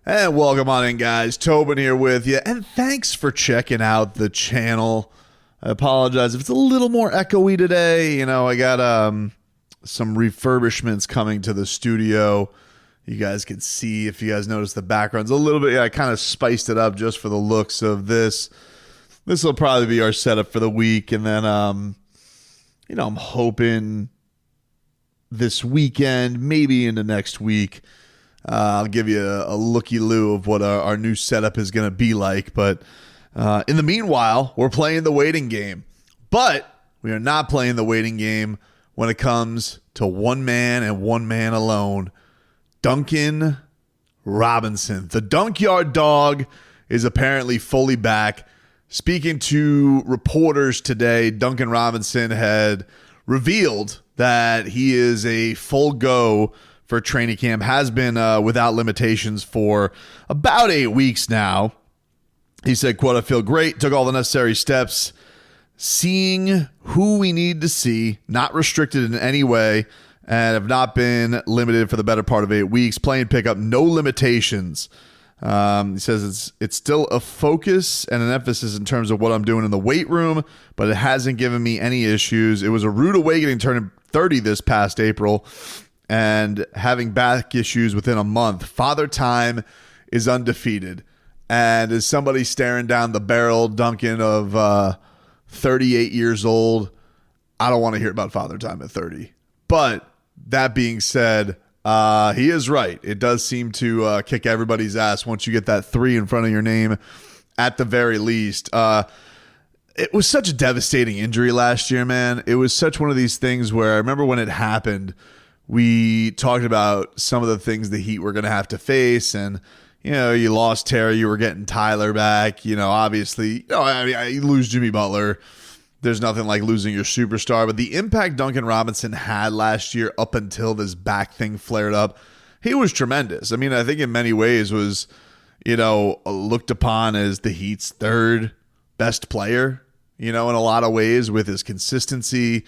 And welcome on in, guys. Tobin here with you. And thanks for checking out the channel. I apologize if it's a little more echoey today. I got some refurbishments coming to the studio. You guys can see, if you guys notice, the background's a little bit. Yeah, I kind of spiced it up just for the looks of this. This will probably be our setup for the week. And then, I'm hoping this weekend, maybe into next week, I'll give you a looky-loo of what our new setup is going to be like. But in the meanwhile, we're playing the waiting game. But we are not playing the waiting game when it comes to one man and one man alone. Duncan Robinson. The Dunkyard Dog is apparently fully back. Speaking to reporters today, Duncan Robinson had revealed that he is a full go for training camp, has been without limitations for about 8 weeks now. He said, quote, "I feel great, took all the necessary steps, seeing who we need to see, not restricted in any way, and have not been limited for the better part of 8 weeks. Playing pickup, no limitations." He says it's still a focus and an emphasis in terms of what I'm doing in the weight room, but it hasn't given me any issues. It was a rude awakening turning 30 this past April and having back issues within a month. Father Time is undefeated. And as somebody staring down the barrel, Duncan, of 38 years old, I don't want to hear about Father Time at 30. But that being said, he is right. It does seem to kick everybody's ass once you get that 3 in front of your name at the very least. It was such a devastating injury last year, man. It was such one of these things where I remember when it happened, we talked about some of the things the Heat were going to have to face. And, you lost Terry, you were getting Tyler back. Obviously, you lose Jimmy Butler. There's nothing like losing your superstar. But the impact Duncan Robinson had last year up until this back thing flared up, he was tremendous. I mean, I think in many ways was, looked upon as the Heat's third best player, in a lot of ways, with his consistency,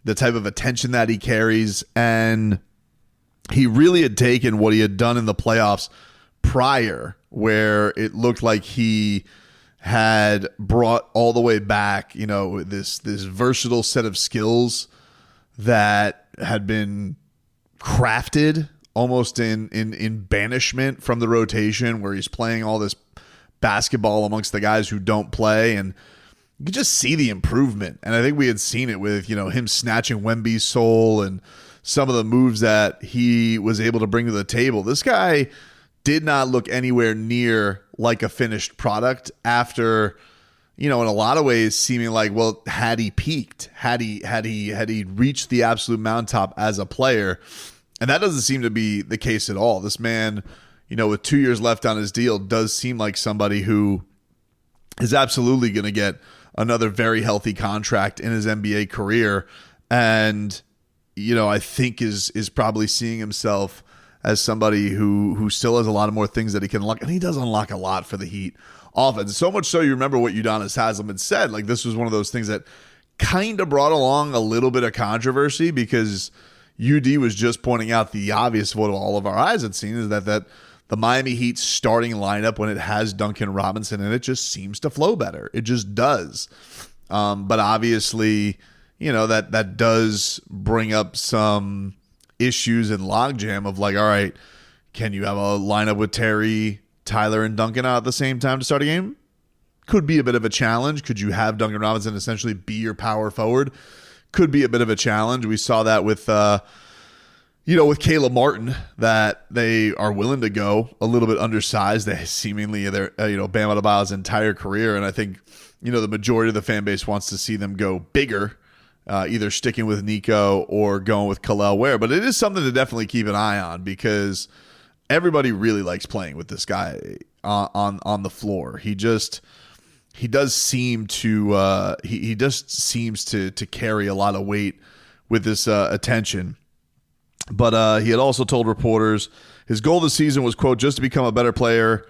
the type of attention that he carries. And he really had taken what he had done in the playoffs prior, where it looked like he had brought all the way back, this versatile set of skills that had been crafted almost in banishment from the rotation, where he's playing all this basketball amongst the guys who don't play. And you could just see the improvement. And I think we had seen it with, him snatching Wemby's soul and some of the moves that he was able to bring to the table. This guy did not look anywhere near like a finished product after, in a lot of ways seeming like, well, had he peaked, had he reached the absolute mountaintop as a player. And that doesn't seem to be the case at all. This man, with 2 years left on his deal, does seem like somebody who is absolutely going to get another very healthy contract in his NBA career. And, I think is probably seeing himself as somebody who still has a lot of more things that he can unlock. And he does unlock a lot for the Heat offense. So much so, you remember what Udonis Haslem had said. Like, this was one of those things that kind of brought along a little bit of controversy, because UD was just pointing out the obvious, what all of our eyes had seen, is that the Miami Heat starting lineup, when it has Duncan Robinson in it, just seems to flow better. It just does. But obviously, that does bring up some issues and logjam of like, all right, can you have a lineup with Terry, Tyler, and Duncan out at the same time to start a game? Could be a bit of a challenge. Could you have Duncan Robinson essentially be your power forward? Could be a bit of a challenge. We saw that with with Caleb Martin, that they are willing to go a little bit undersized. They seemingly, Bam Adebayo's entire career. And I think, the majority of the fan base wants to see them go bigger, either sticking with Nico or going with Khalil Ware. But it is something to definitely keep an eye on, because everybody really likes playing with this guy on the floor. He does seem to he just seems to carry a lot of weight with this attention. But he had also told reporters his goal this season was, quote, just to become a better player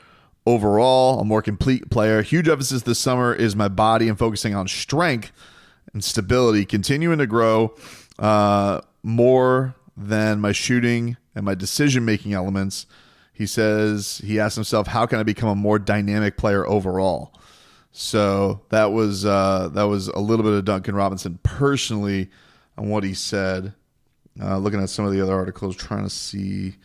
overall, a more complete player. Huge emphasis this summer is my body and focusing on strength and stability, continuing to grow more than my shooting and my decision-making elements. He says he asked himself, how can I become a more dynamic player overall? So that was a little bit of Duncan Robinson personally on what he said. Looking at some of the other articles, trying to see.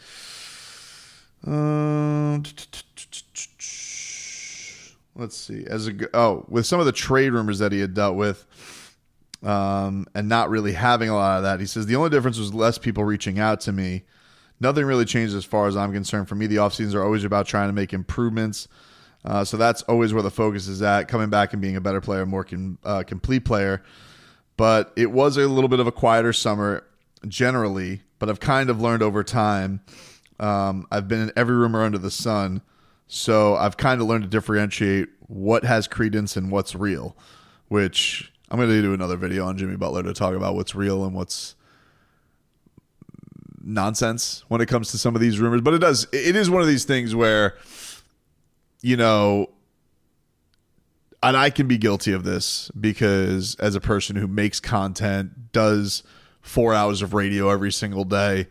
Let's see. With some of the trade rumors that he had dealt with, and not really having a lot of that, he says the only difference was less people reaching out to me. Nothing really changed as far as I'm concerned. For me, the offseasons are always about trying to make improvements. So that's always where the focus is at, coming back and being a better player, more complete player. But it was a little bit of a quieter summer generally, but I've kind of learned over time. I've been in every rumor under the sun, so I've kind of learned to differentiate what has credence and what's real, which I'm going to do another video on Jimmy Butler to talk about what's real and what's nonsense when it comes to some of these rumors. But it is one of these things where, you know, and I can be guilty of this because as a person who makes content, does 4 hours of radio every single day,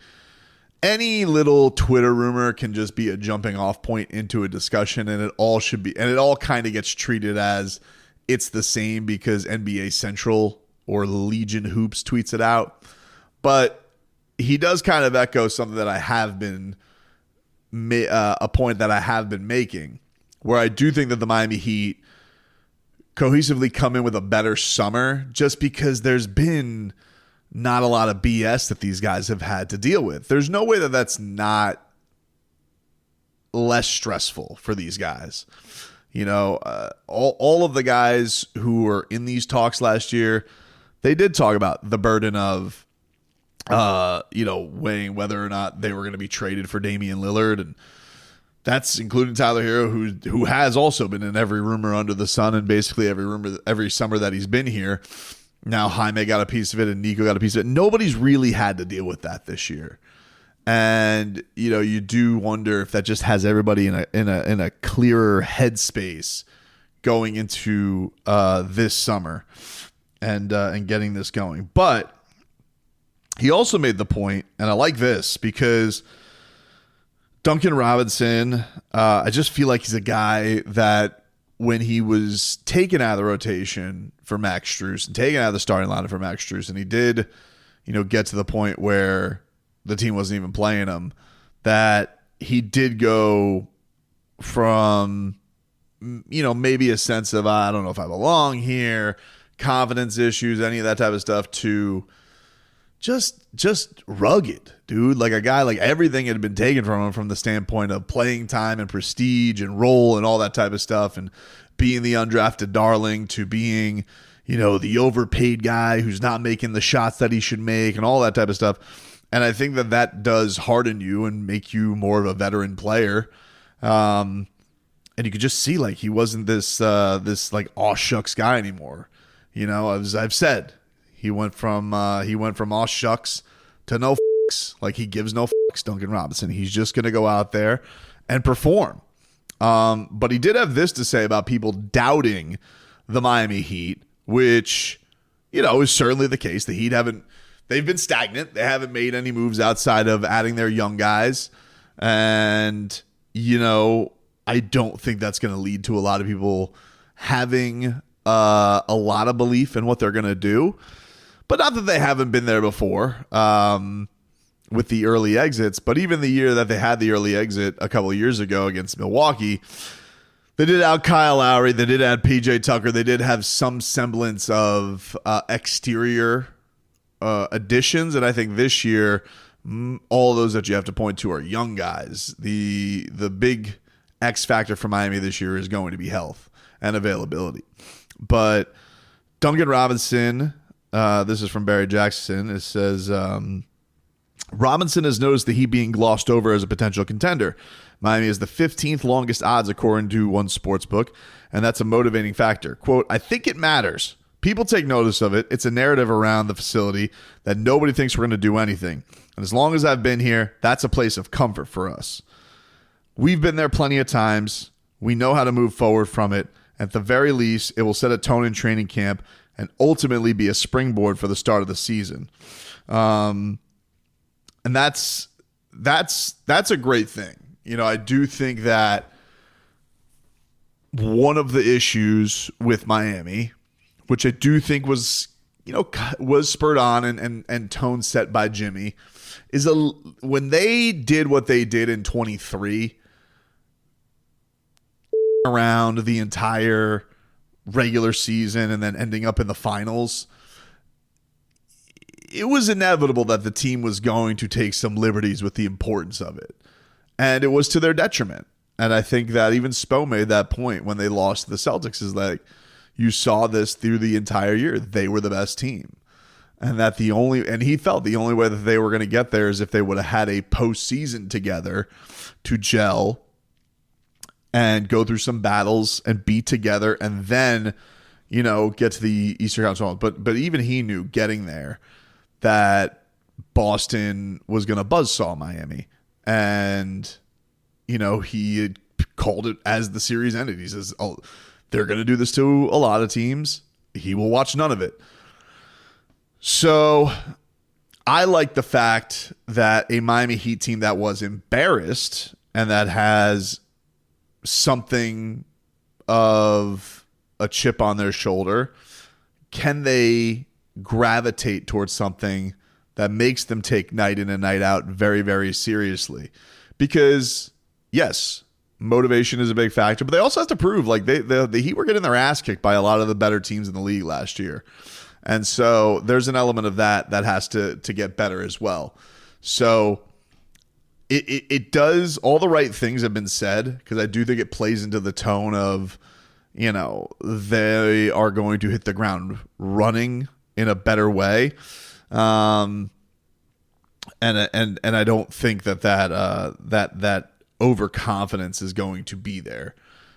any little Twitter rumor can just be a jumping off point into a discussion, and it all kind of gets treated as it's the same because NBA Central or Legion Hoops tweets it out. But he does kind of echo something that I have been a point that I have been making, where I do think that the Miami Heat cohesively come in with a better summer just because there's been not a lot of BS that these guys have had to deal with. There's no way that that's not less stressful for these guys. You know, all of the guys who were in these talks last year, they did talk about the burden of, weighing whether or not they were going to be traded for Damian Lillard. And that's including Tyler Hero, who has also been in every rumor under the sun and basically every rumor every summer that he's been here. Now Jaime got a piece of it and Nico got a piece of it. Nobody's really had to deal with that this year. And, you know, you do wonder if that just has everybody in a clearer headspace going into this summer and getting this going. But he also made the point, and I like this because Duncan Robinson, I just feel like he's a guy that when he was taken out of the rotation for Max Strus and taken out of the starting lineup for Max Strus, and he did, you know, get to the point where the team wasn't even playing him, that he did go from, you know, maybe a sense of, I don't know if I belong here, confidence issues, any of that type of stuff, to just rugged, dude. Like a guy, like everything had been taken from him from the standpoint of playing time and prestige and role and all that type of stuff, and being the undrafted darling to being, you know, the overpaid guy who's not making the shots that he should make and all that type of stuff. And I think that does harden you and make you more of a veteran player. And you could just see like he wasn't this like aw shucks guy anymore. You know, as I've said, he went from aw shucks to no fucks. Like he gives no fucks, Duncan Robinson. He's just going to go out there and perform. But he did have this to say about people doubting the Miami Heat, which, you know, is certainly the case. The Heat they've been stagnant. They haven't made any moves outside of adding their young guys. And, you know, I don't think that's going to lead to a lot of people having a lot of belief in what they're going to do. But not that they haven't been there before with the early exits. But even the year that they had the early exit a couple of years ago against Milwaukee, they did add Kyle Lowry. They did add PJ Tucker. They did have some semblance of exterior additions. And I think this year, all of those that you have to point to are young guys. The big X factor for Miami this year is going to be health and availability. But Duncan Robinson, this is from Barry Jackson. It says, Robinson has noticed the Heat being glossed over as a potential contender. Miami is the 15th longest odds according to one sportsbook, and that's a motivating factor. Quote, I think it matters. People take notice of it. It's a narrative around the facility that nobody thinks we're going to do anything. And as long as I've been here, that's a place of comfort for us. We've been there plenty of times. We know how to move forward from it. At the very least, it will set a tone in training camp and ultimately be a springboard for the start of the season. And that's a great thing. I do think that one of the issues with Miami, which I do think was spurred on and tone set by Jimmy, is when they did what they did in 23, around the entire regular season and then ending up in the finals, it was inevitable that the team was going to take some liberties with the importance of it. And it was to their detriment. And I think that even Spo made that point when they lost to the Celtics, is like, you saw this through the entire year. They were the best team. And that he felt the only way that they were going to get there is if they would have had a postseason together to gel and go through some battles and be together and then, get to the Eastern Conference. But even he knew getting there that Boston was going to buzzsaw Miami. And, he had called it as the series ended. He says, oh, they're going to do this to a lot of teams. He will watch none of it. So I like the fact that a Miami Heat team that was embarrassed and that has something of a chip on their shoulder, can they gravitate towards something that makes them take night in and night out very, very seriously? Because yes, motivation is a big factor, but they also have to prove, like, the Heat were getting their ass kicked by a lot of the better teams in the league last year. And so there's an element of that has to get better as well. So it does, all the right things have been said, because I do think it plays into the tone of, they are going to hit the ground running in a better way. And I don't think that overconfidence is going to be there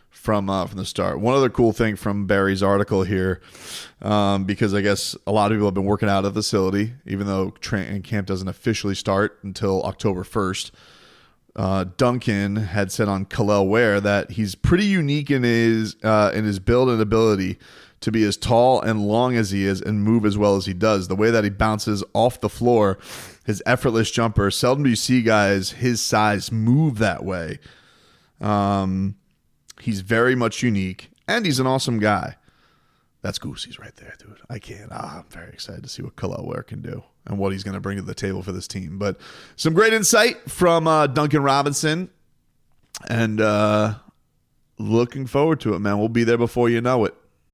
from the start. One other cool thing from Barry's article here, because I guess a lot of people have been working out of the facility, even though training camp doesn't officially start until October 1st. Duncan had said on Kalel Ware that he's pretty unique in his build and ability to be as tall and long as he is and move as well as he does. The way that he bounces off the floor, his effortless jumper, seldom do you see guys his size move that way. He's very much unique, and he's an awesome guy. That's Goosey's right there, dude. I'm very excited to see what Kalel Ware can do and what he's going to bring to the table for this team. But some great insight from Duncan Robinson, and looking forward to it, man. We'll be there before you know it.